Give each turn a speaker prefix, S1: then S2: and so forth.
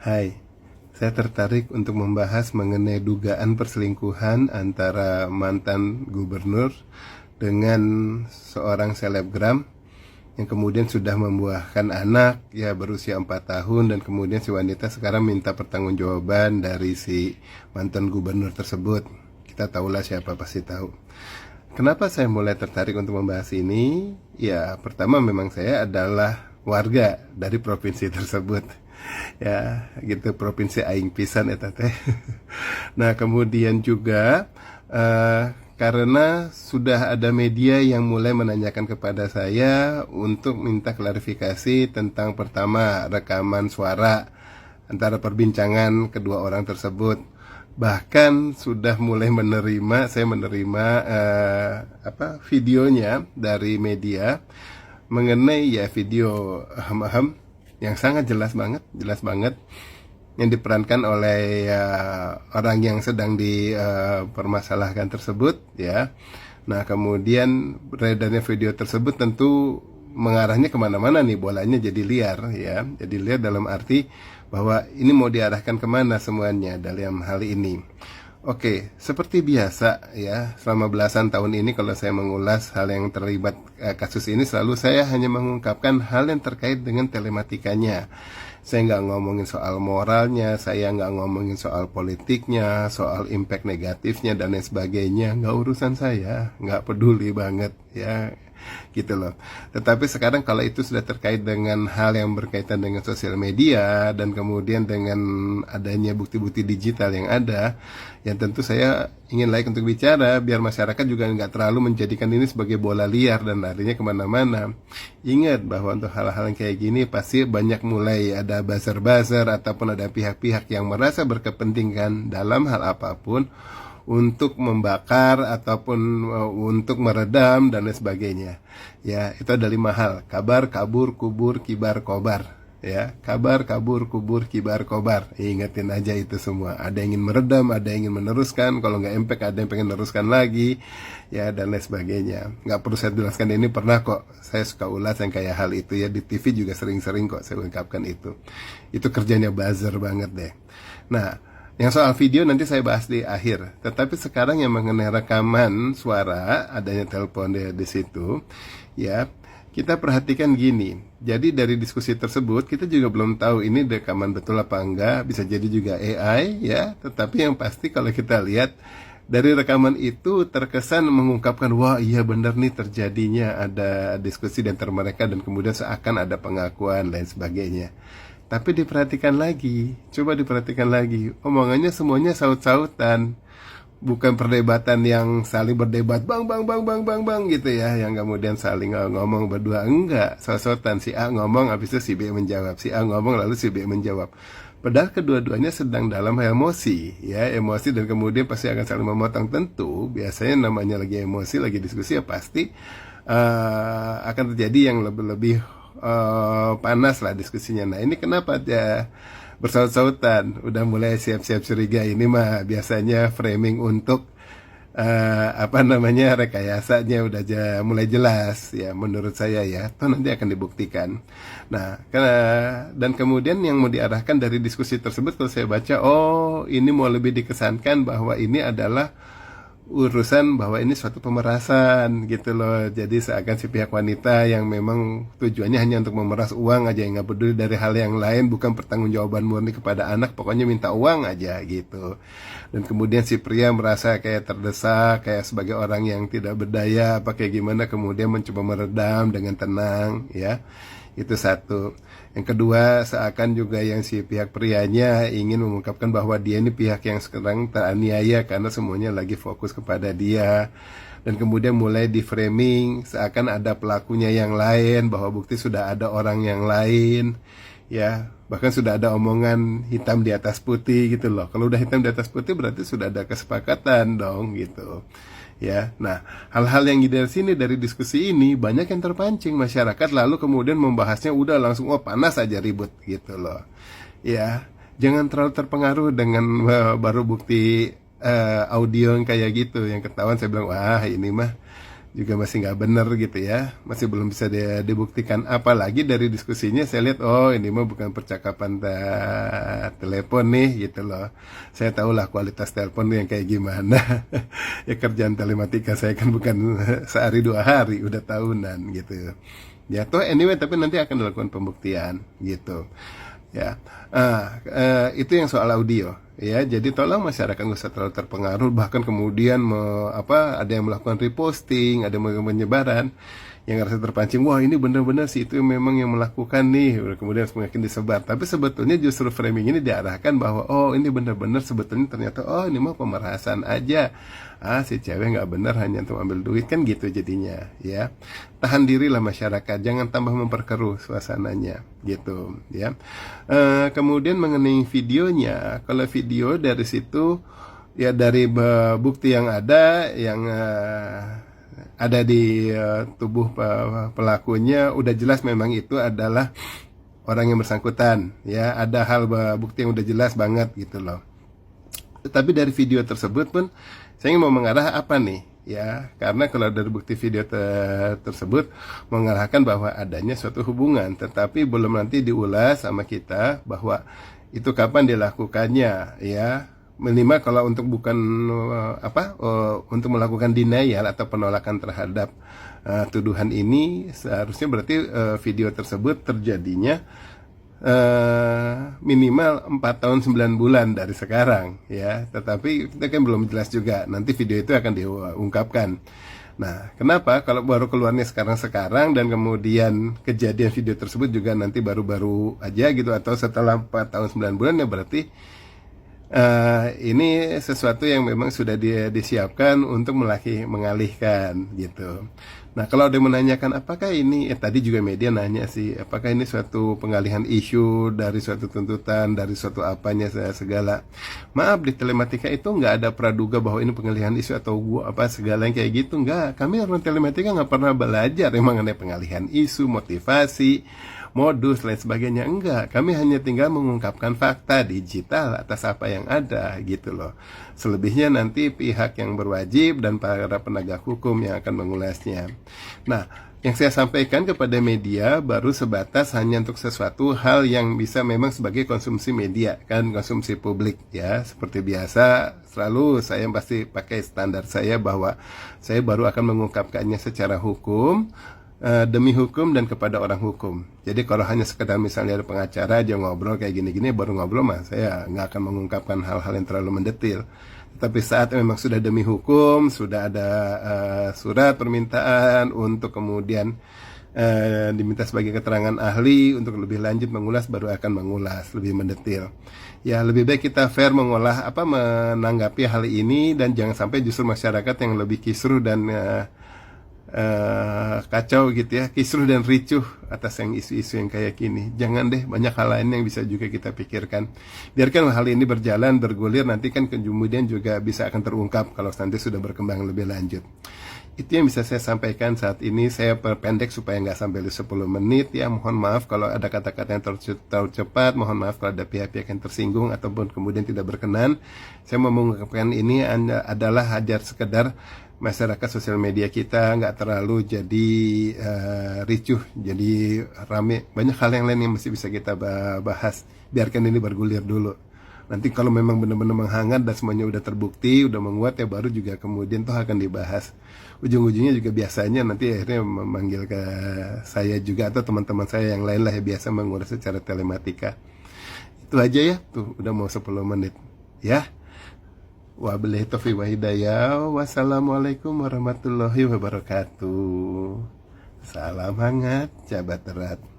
S1: Hai, saya tertarik untuk membahas mengenai dugaan perselingkuhan antara mantan gubernur dengan seorang selebgram yang kemudian sudah membuahkan anak ya berusia 4 tahun, dan kemudian si wanita sekarang minta pertanggungjawaban dari si mantan gubernur tersebut. Kita tahulah siapa, pasti tahu. Kenapa saya mulai tertarik untuk membahas ini? Ya, pertama memang saya adalah warga dari provinsi tersebut. Ya, gitu, provinsi aing pisan eta teh. Nah, kemudian juga karena sudah ada media yang mulai menanyakan kepada saya untuk minta klarifikasi tentang pertama rekaman suara antara perbincangan kedua orang tersebut. Bahkan sudah mulai saya menerima videonya dari media mengenai ya video ham-ham yang sangat jelas banget yang diperankan oleh orang yang sedang dipermasalahkan tersebut ya. Nah, kemudian beredarnya video tersebut tentu mengarahnya kemana-mana nih, bolanya jadi liar ya. Jadi liar dalam arti bahwa ini mau diarahkan kemana semuanya dalam hal ini. Oke, seperti biasa ya, selama belasan tahun ini kalau saya mengulas hal yang terlibat kasus ini, selalu saya hanya mengungkapkan hal yang terkait dengan telematikanya. Saya nggak ngomongin soal moralnya, saya nggak ngomongin soal politiknya, soal impact negatifnya dan lain sebagainya. Nggak urusan saya, nggak peduli banget ya, gitu loh. Tetapi sekarang kalau itu sudah terkait dengan hal yang berkaitan dengan sosial media dan kemudian dengan adanya bukti-bukti digital yang ada, yang tentu saya ingin untuk bicara biar masyarakat juga nggak terlalu menjadikan ini sebagai bola liar dan larinya kemana-mana. Ingat bahwa untuk hal-hal yang kayak gini pasti banyak mulai ada buzzer-buzzer ataupun ada pihak-pihak yang merasa berkepentingan dalam hal apapun untuk membakar ataupun untuk meredam dan lain sebagainya. Ya, itu ada 5 hal: kabar, kabur, kubur, kibar, kobar. Ya, kabar, kabur, kubur, kibar, kobar. Ingetin aja itu semua. Ada yang ingin meredam, ada yang ingin meneruskan. Kalau nggak impact, ada yang pengen meneruskan lagi. Ya, dan lain sebagainya. Nggak perlu saya jelaskan, ini pernah kok saya suka ulas yang kayak hal itu ya. Di TV juga sering-sering kok saya ungkapkan itu. Itu kerjanya buzzer banget deh. Nah, yang soal video nanti saya bahas di akhir. Tetapi sekarang yang mengenai rekaman suara, adanya telepon di situ, ya, kita perhatikan gini. Jadi dari diskusi tersebut kita juga belum tahu ini rekaman betul apa enggak. Bisa jadi juga AI ya. Tetapi yang pasti kalau kita lihat dari rekaman itu terkesan mengungkapkan, wah iya benar nih terjadinya ada diskusi di antara mereka dan kemudian seakan ada pengakuan lain sebagainya. Tapi coba diperhatikan lagi, omongannya semuanya saut-sautan, bukan perdebatan yang saling berdebat bang gitu ya, yang kemudian saling ngomong berdua, enggak, saut-sautan, si A ngomong habis itu si B menjawab, si A ngomong lalu si B menjawab. Padahal kedua-duanya sedang dalam emosi ya, emosi, dan kemudian pasti akan saling memotong. Tentu biasanya namanya lagi emosi, lagi diskusi ya pasti akan terjadi yang lebih panas lah diskusinya. Nah, ini kenapa dia bersaut-sautan, udah mulai siap-siap curiga, ini mah biasanya framing untuk rekayasanya udah mulai jelas ya menurut saya ya. Toh nanti akan dibuktikan. Nah, dan kemudian yang mau diarahkan dari diskusi tersebut kalau saya baca, oh ini mau lebih dikesankan bahwa ini adalah urusan, bahwa ini suatu pemerasan gitu loh. Jadi seakan si pihak wanita yang memang tujuannya hanya untuk memeras uang aja, yang nggak peduli dari hal yang lain, bukan pertanggungjawaban murni kepada anak, pokoknya minta uang aja gitu. Dan kemudian si pria merasa kayak terdesak, kayak sebagai orang yang tidak berdaya apa kayak gimana, kemudian mencoba meredam dengan tenang ya. Itu satu. Yang kedua, seakan juga yang si pihak prianya ingin mengungkapkan bahwa dia ini pihak yang sekarang teraniaya karena semuanya lagi fokus kepada dia. Dan kemudian mulai di framing seakan ada pelakunya yang lain, bahwa bukti sudah ada orang yang lain ya. Bahkan sudah ada omongan hitam di atas putih gitu loh. Kalau udah hitam di atas putih berarti sudah ada kesepakatan dong gitu ya. Nah, hal-hal yang dari sini, dari diskusi ini banyak yang terpancing masyarakat, lalu kemudian membahasnya udah langsung panas aja, ribut gitu loh ya. Jangan terlalu terpengaruh dengan baru bukti audio yang kayak gitu yang ketahuan, saya bilang wah ini mah juga masih nggak benar gitu ya, masih belum bisa dibuktikan. Apalagi dari diskusinya saya lihat, oh ini mah bukan percakapan telepon nih gitu loh. Saya tahulah kualitas telepon yang kayak gimana. Ya kerjaan telematika saya kan bukan sehari 2 hari, udah tahunan gitu ya. Toh anyway, tapi nanti akan dilakukan pembuktian gitu ya. Itu yang soal audio ya. Jadi tolong masyarakat nggak usah terlalu terpengaruh, bahkan kemudian ada yang melakukan reposting, ada yang melakukan penyebaran, yang ngerasa terpancing, wah ini benar-benar sih itu memang yang melakukan nih, kemudian semakin disebar. Tapi sebetulnya justru framing ini diarahkan bahwa oh ini benar-benar sebetulnya ternyata oh ini mah pemerasan aja, si cewek nggak benar hanya untuk ambil duit, kan gitu jadinya ya. Tahan dirilah masyarakat, jangan tambah memperkeruh suasananya gitu ya. Kemudian mengenai videonya, kalau video dari situ ya, dari bukti yang ada ada di tubuh pelakunya, udah jelas memang itu adalah orang yang bersangkutan ya. Ada hal bukti yang udah jelas banget gitu loh. Tapi dari video tersebut pun saya ingin mau mengarah apa nih ya, karena kalau dari bukti video tersebut mengarahkan bahwa adanya suatu hubungan, tetapi belum nanti diulas sama kita bahwa itu kapan dilakukannya ya. Minimal kalau untuk bukan untuk melakukan denial atau penolakan terhadap tuduhan ini, seharusnya berarti video tersebut terjadinya minimal 4 tahun 9 bulan dari sekarang ya. Tetapi kita kan belum jelas juga, nanti video itu akan diungkapkan. Nah, kenapa kalau baru keluarnya sekarang dan kemudian kejadian video tersebut juga nanti baru-baru aja gitu, atau setelah 4 tahun 9 bulan, ya berarti ini sesuatu yang memang sudah disiapkan untuk mengalihkan gitu. Nah, kalau ada yang menanyakan apakah ini, tadi juga media nanya sih, apakah ini suatu pengalihan isu dari suatu tuntutan, dari suatu apanya segala. Maaf, di telematika itu nggak ada praduga bahwa ini pengalihan isu atau segala yang kayak gitu, nggak. Kami orang telematika nggak pernah belajar yang mengenai pengalihan isu, motivasi, modus, lain sebagainya. Enggak, kami hanya tinggal mengungkapkan fakta digital atas apa yang ada gitu loh. Selebihnya nanti pihak yang berwajib dan para penegak hukum yang akan mengulasnya. Nah, yang saya sampaikan kepada media baru sebatas hanya untuk sesuatu hal yang bisa memang sebagai konsumsi media, kan konsumsi publik ya. Seperti biasa, selalu saya pasti pakai standar saya bahwa saya baru akan mengungkapkannya secara hukum, demi hukum dan kepada orang hukum. Jadi kalau hanya sekedar misalnya ada pengacara aja ngobrol kayak gini-gini, baru ngobrol mah saya nggak akan mengungkapkan hal-hal yang terlalu mendetil. Tapi saat memang sudah demi hukum, sudah ada surat permintaan untuk kemudian diminta sebagai keterangan ahli untuk lebih lanjut mengulas, baru akan mengulas lebih mendetil. Ya, lebih baik kita fair menanggapi hal ini, dan jangan sampai justru masyarakat yang lebih kisruh dan kacau gitu ya, kisruh dan ricuh atas yang isu-isu yang kayak gini. Jangan deh, banyak hal lain yang bisa juga kita pikirkan. Biarkan hal ini berjalan, bergulir, nanti kan kemudian juga bisa akan terungkap kalau nanti sudah berkembang lebih lanjut. Itu yang bisa saya sampaikan saat ini. Saya perpendek supaya nggak sampai 10 menit ya. Mohon maaf kalau ada kata-kata yang terlalu cepat, mohon maaf kalau ada pihak-pihak yang tersinggung ataupun kemudian tidak berkenan. Saya mau mengungkapkan ini adalah hajar sekedar masyarakat sosial media kita nggak terlalu jadi ricuh, jadi rame. Banyak hal yang lain yang masih bisa kita bahas. Biarkan ini bergulir dulu. Nanti kalau memang benar-benar menghangat dan semuanya udah terbukti, udah menguat, ya baru juga kemudian tuh akan dibahas. Ujung-ujungnya juga biasanya nanti akhirnya memanggil ke saya juga atau teman-teman saya yang lain lah ya, biasa mengurus secara telematika. Itu aja ya, tuh udah mau 10 menit ya. Wabillahi taufiq wa hidayah. Wassalamualaikum warahmatullahi wabarakatuh. Salam hangat, jabat erat.